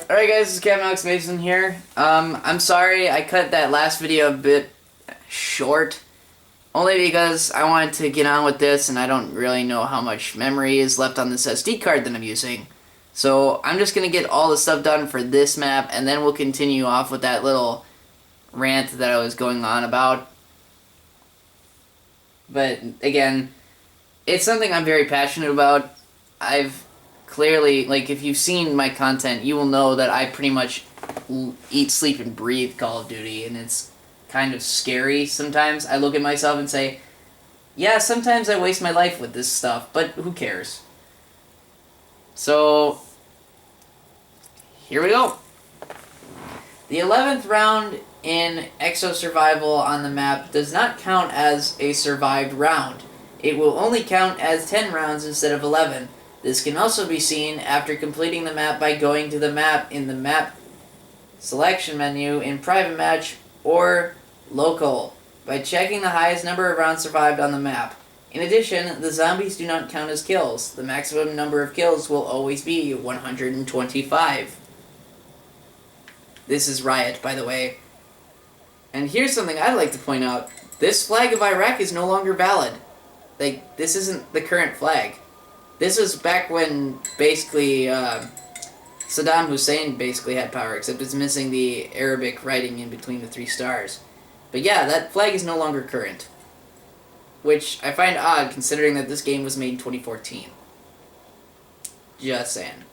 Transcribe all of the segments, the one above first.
Alright guys, it's Captain Alex Mason here. I'm sorry I cut that last video a bit short. Only because I wanted to get on with this and I don't really know how much memory is left on this SD card that I'm using. So I'm just going to get all the stuff done for this map and then we'll continue off with that little rant that I was going on about. But again, it's something I'm very passionate about. I've clearly, like, if you've seen my content, you will know that I pretty much eat, sleep, and breathe Call of Duty, and it's kind of scary sometimes. I look at myself and say, yeah, sometimes I waste my life with this stuff, but who cares? So, here we go. The 11th round in Exo Survival on the map does not count as a survived round. It will only count as 10 rounds instead of 11. This can also be seen after completing the map by going to the map in the map selection menu in private match or local by checking the highest number of rounds survived on the map. In addition, the zombies do not count as kills. The maximum number of kills will always be 125. This is Riot, by the way. And here's something I'd like to point out. This flag of Iraq is no longer valid. Like, this isn't the current flag. This was back when, basically, Saddam Hussein basically had power, except it's missing the Arabic writing in between the 3 stars. But yeah, that flag is no longer current. Which I find odd, considering that this game was made in 2014. Just saying.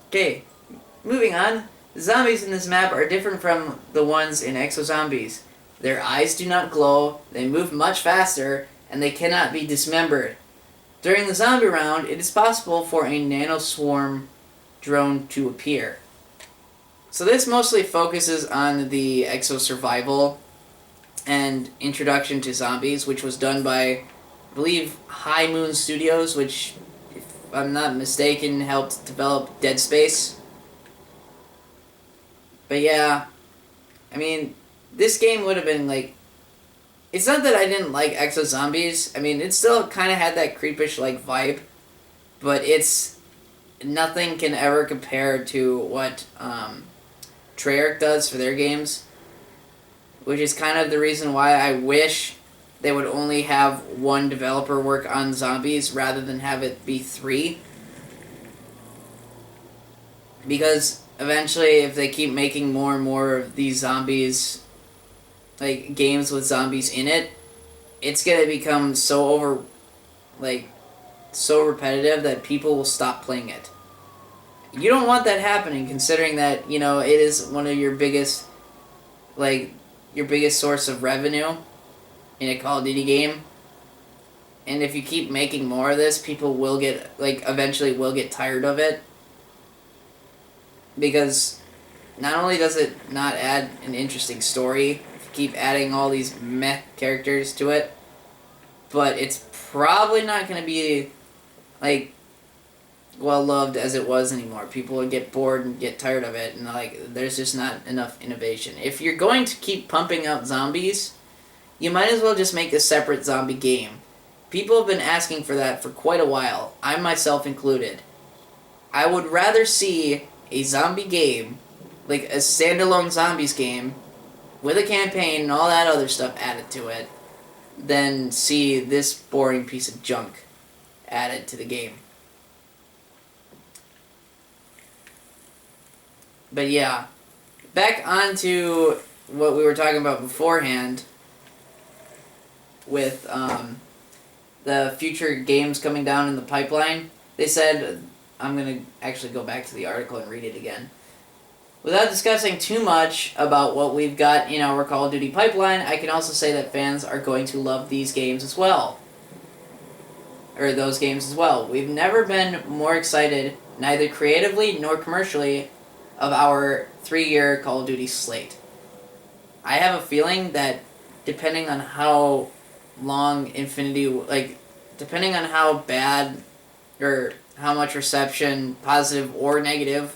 Okay, moving on. The zombies in this map are different from the ones in Exo Zombies. Their eyes do not glow, they move much faster, and they cannot be dismembered. During the zombie round, it is possible for a nanoswarm drone to appear. So this mostly focuses on the Exo Survival and Introduction to Zombies, which was done by, I believe, High Moon Studios, which, if I'm not mistaken, helped develop Dead Space. But yeah, I mean, this game would have been, like... It's not that I didn't like Exo Zombies. I mean, it still kind of had that creepish-like vibe. But it's... Nothing can ever compare to what Treyarch does for their games. Which is kind of the reason why I wish they would only have one developer work on zombies rather than have it be 3. Because eventually, if they keep making more and more of these zombies... like, games with zombies in it, it's gonna become so so repetitive that people will stop playing it. You don't want that happening, considering that, you know, it is one of your biggest, your biggest source of revenue in a Call of Duty game. And if you keep making more of this, people will get, eventually will get tired of it. Because not only does it not add an interesting story, keep adding all these meh characters to it, but it's probably not going to be, well loved as it was anymore. People would get bored and get tired of it, and, there's just not enough innovation. If you're going to keep pumping out zombies, you might as well just make a separate zombie game. People have been asking for that for quite a while, I myself included. I would rather see a zombie game, like a standalone zombies game, with a campaign and all that other stuff added to it, than see this boring piece of junk added to the game. But yeah, back onto what we were talking about beforehand with the future games coming down in the pipeline. They said, I'm going to actually go back to the article and read it again. Without discussing too much about what we've got in our Call of Duty pipeline, I can also say that fans are going to love these games as well. Or those games as well. We've never been more excited, neither creatively nor commercially, of our 3-year Call of Duty slate. I have a feeling that depending on how long Infinity... depending on how bad or how much reception, positive or negative,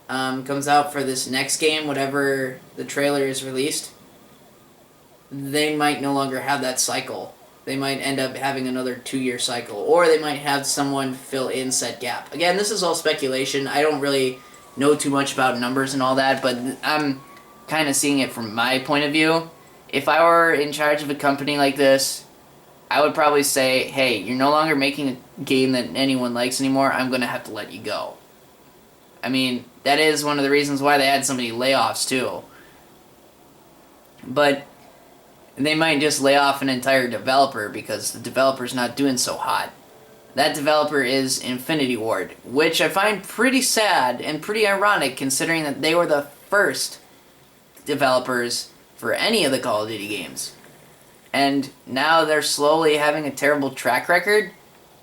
comes out for this next game, whatever the trailer is released, they might no longer have that cycle. They might end up having another 2-year cycle, or they might have someone fill in said gap. Again, this is all speculation. I don't really know too much about numbers and all that, but I'm kind of seeing it from my point of view. If I were in charge of a company like this, I would probably say, hey, you're no longer making a game that anyone likes anymore. I'm going to have to let you go. I mean, that is one of the reasons why they had so many layoffs, too. But they might just lay off an entire developer because the developer's not doing so hot. That developer is Infinity Ward, which I find pretty sad and pretty ironic considering that they were the first developers for any of the Call of Duty games. And now they're slowly having a terrible track record.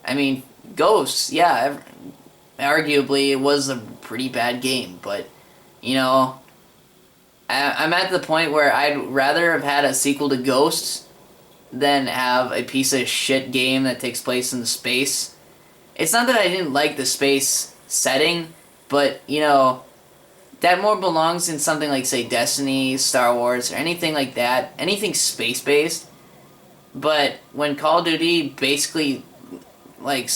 I mean, Ghosts, yeah, arguably it was a pretty bad game, but, you know, I'm at the point where I'd rather have had a sequel to Ghosts than have a piece of shit game that takes place in space. It's not that I didn't like the space setting, but, you know, that more belongs in something like, say, Destiny, Star Wars, or anything like that. Anything space-based. But when Call of Duty basically, like,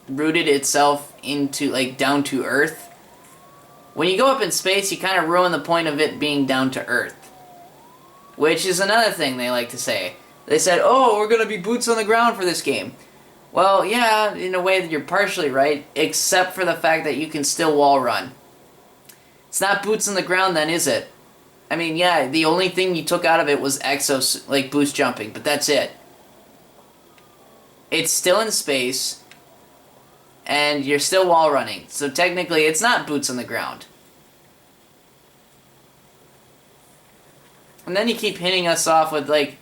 rooted itself into, like, down to Earth, when you go up in space, you kind of ruin the point of it being down to Earth. Which is another thing they like to say. They said, oh, we're going to be boots on the ground for this game. Well, yeah, in a way that you're partially right, except for the fact that you can still wall run. It's not boots on the ground then, is it? I mean, yeah, the only thing you took out of it was like boost jumping, but that's it. It's still in space, and you're still wall running. So technically, it's not boots on the ground. And then you keep hitting us off with, like,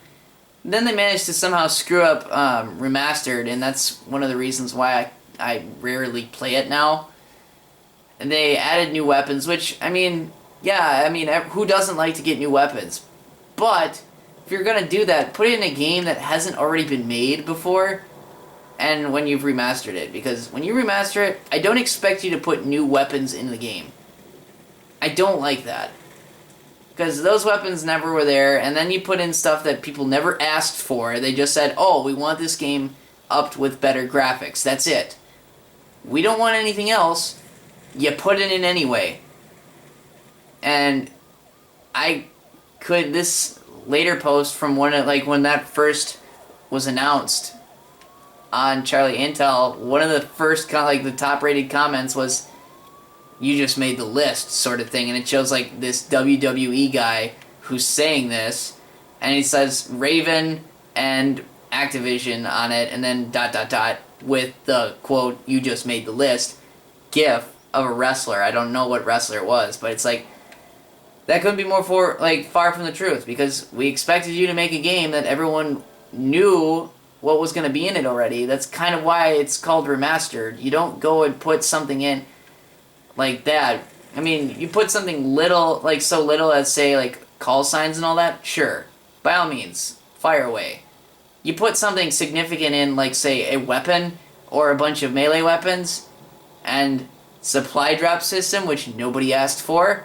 then they managed to somehow screw up Remastered, and that's one of the reasons why I rarely play it now. And they added new weapons, which, I mean, yeah, I mean, who doesn't like to get new weapons? But, if you're gonna do that, put it in a game that hasn't already been made before, and when you've remastered it. Because when you remaster it, I don't expect you to put new weapons in the game. I don't like that. Because those weapons never were there, and then you put in stuff that people never asked for. They just said, oh, we want this game upped with better graphics. That's it. We don't want anything else. You put it in anyway. And this later post from when that first was announced on Charlie Intel, one of the first, the top rated comments was, you just made the list, sort of thing. And it shows, like, this WWE guy who's saying this, and he says Raven and Activision on it, and then ... with the quote, you just made the list, gif of a wrestler. I don't know what wrestler it was, but it's like, that couldn't be more far from the truth, because we expected you to make a game that everyone knew what was going to be in it already. That's kind of why it's called Remastered. You don't go and put something in like that. I mean, you put something little, like so little as, say, like call signs and all that, sure. By all means, fire away. You put something significant in, like, say, a weapon or a bunch of melee weapons and supply drop system, which nobody asked for,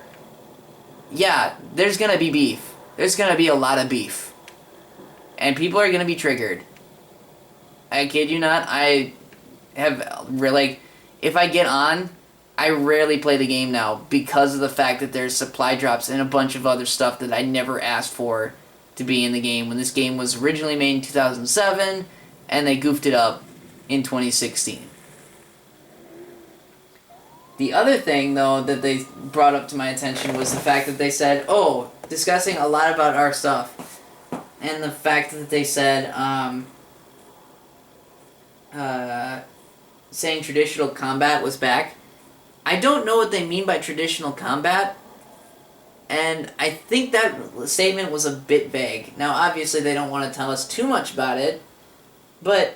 yeah, there's gonna be beef. There's gonna be a lot of beef. And people are gonna be triggered. I kid you not, I have, like, if I get on, I rarely play the game now because of the fact that there's supply drops and a bunch of other stuff that I never asked for to be in the game when this game was originally made in 2007 and they goofed it up in 2016. The other thing, though, that they brought up to my attention was the fact that they said, oh, discussing a lot about our stuff, and the fact that they said, saying traditional combat was back. I don't know what they mean by traditional combat, and I think that statement was a bit vague. Now, obviously, they don't want to tell us too much about it, but,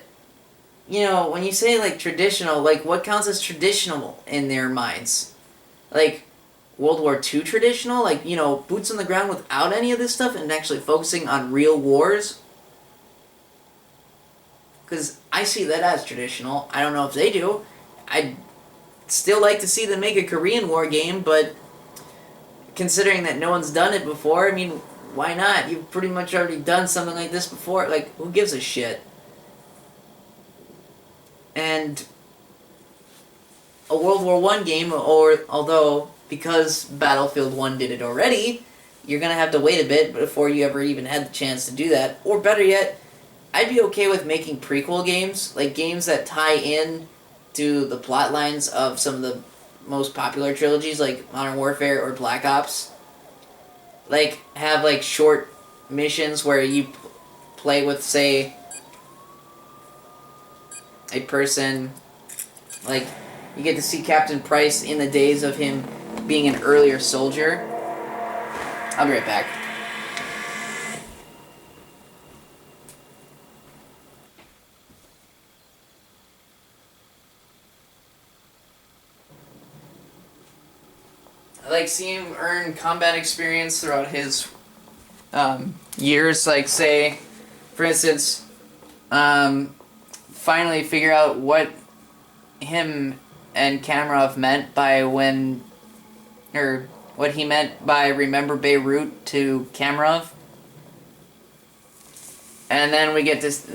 you know, when you say, like, traditional, like, what counts as traditional in their minds? Like, World War II traditional? Like, you know, boots on the ground without any of this stuff and actually focusing on real wars? Because I see that as traditional. I don't know if they do. I'd still like to see them make a Korean War game, but considering that no one's done it before, I mean, why not? You've pretty much already done something like this before. Like, who gives a shit? And a World War One game, or although because Battlefield 1 did it already, you're gonna have to wait a bit before you ever even had the chance to do that. Or better yet, I'd be okay with making prequel games, like games that tie in to the plot lines of some of the most popular trilogies, like Modern Warfare or Black Ops. Like, have like short missions where you play with, say, a person, like, you get to see Captain Price in the days of him being an earlier soldier. I'll be right back. I like seeing him earn combat experience throughout his years. Like, say, for instance, finally figure out what him and Kamarov meant by what he meant by remember Beirut to Kamarov. And then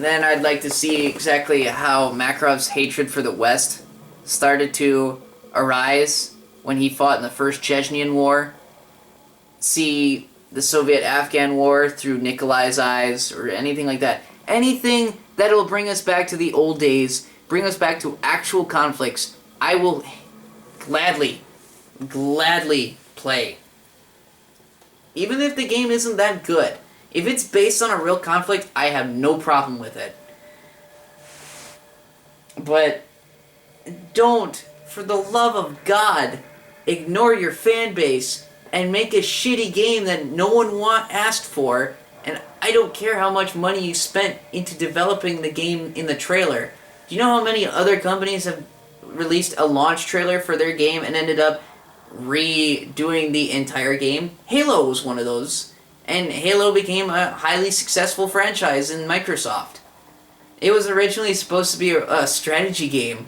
then I'd like to see exactly how Makarov's hatred for the West started to arise when he fought in the First Chechnyan War. See the Soviet-Afghan War through Nikolai's eyes, or anything like that. Anything that will bring us back to the old days, bring us back to actual conflicts, I will gladly play. Even if the game isn't that good. If it's based on a real conflict, I have no problem with it. But don't, for the love of God, ignore your fan base and make a shitty game that no one asked for. And I don't care how much money you spent into developing the game in the trailer. Do you know how many other companies have released a launch trailer for their game and ended up redoing the entire game? Halo was one of those. And Halo became a highly successful franchise in Microsoft. It was originally supposed to be a strategy game.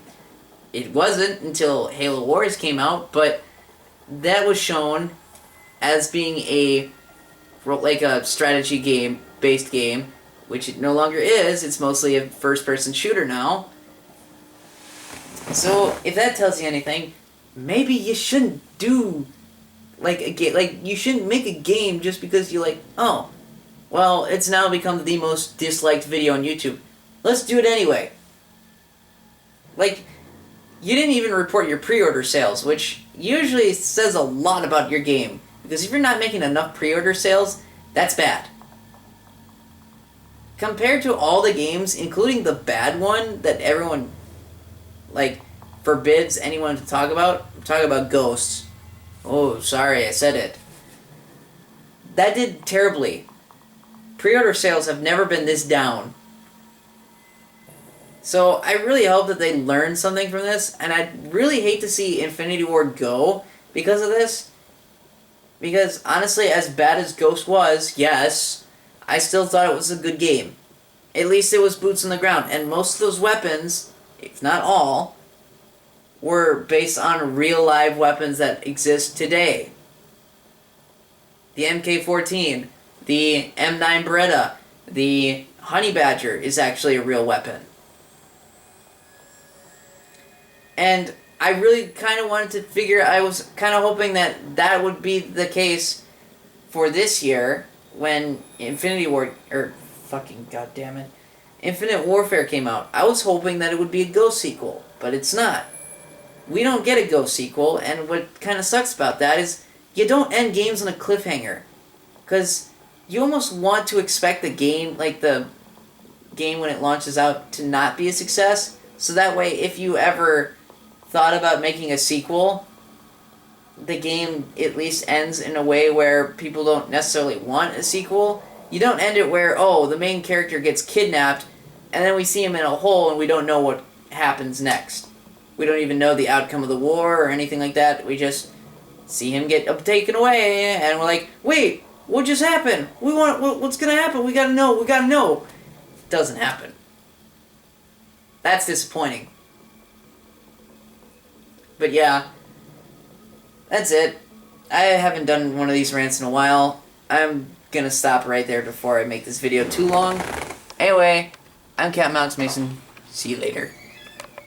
It wasn't until Halo Wars came out, but that was shown as being a strategy based game, which it no longer is. It's mostly a first-person shooter now. So if that tells you anything, maybe you shouldn't do you shouldn't make a game just because you oh, well, it's now become the most disliked video on YouTube. Let's do it anyway. You didn't even report your pre-order sales, which usually says a lot about your game. Because if you're not making enough pre-order sales, that's bad. Compared to all the games, including the bad one that everyone, forbids anyone to talk about, I'm talking about Ghosts. Oh, sorry, I said it. That did terribly. Pre-order sales have never been this down. So I really hope that they learn something from this, and I'd really hate to see Infinity Ward go because of this. Because, honestly, as bad as Ghost was, yes, I still thought it was a good game. At least it was boots on the ground, and most of those weapons, if not all, were based on real live weapons that exist today. The MK-14, the M9 Beretta, the Honey Badger is actually a real weapon. And I really kind of wanted to figure, I was kind of hoping that that would be the case for this year when Infinite Warfare came out. I was hoping that it would be a Ghost sequel, but it's not. We don't get a Ghost sequel, and what kind of sucks about that is you don't end games on a cliffhanger. Because you almost want to expect the game when it launches out to not be a success, so that way if you ever thought about making a sequel, the game at least ends in a way where people don't necessarily want a sequel. You don't end it where, oh, the main character gets kidnapped, and then we see him in a hole and we don't know what happens next. We don't even know the outcome of the war or anything like that. We just see him get taken away, and we're like, wait, what just happened? What's gonna happen? We gotta know. It doesn't happen. That's disappointing. But yeah, that's it. I haven't done one of these rants in a while. I'm gonna stop right there before I make this video too long. Anyway, I'm Captain Alex Mason. See you later.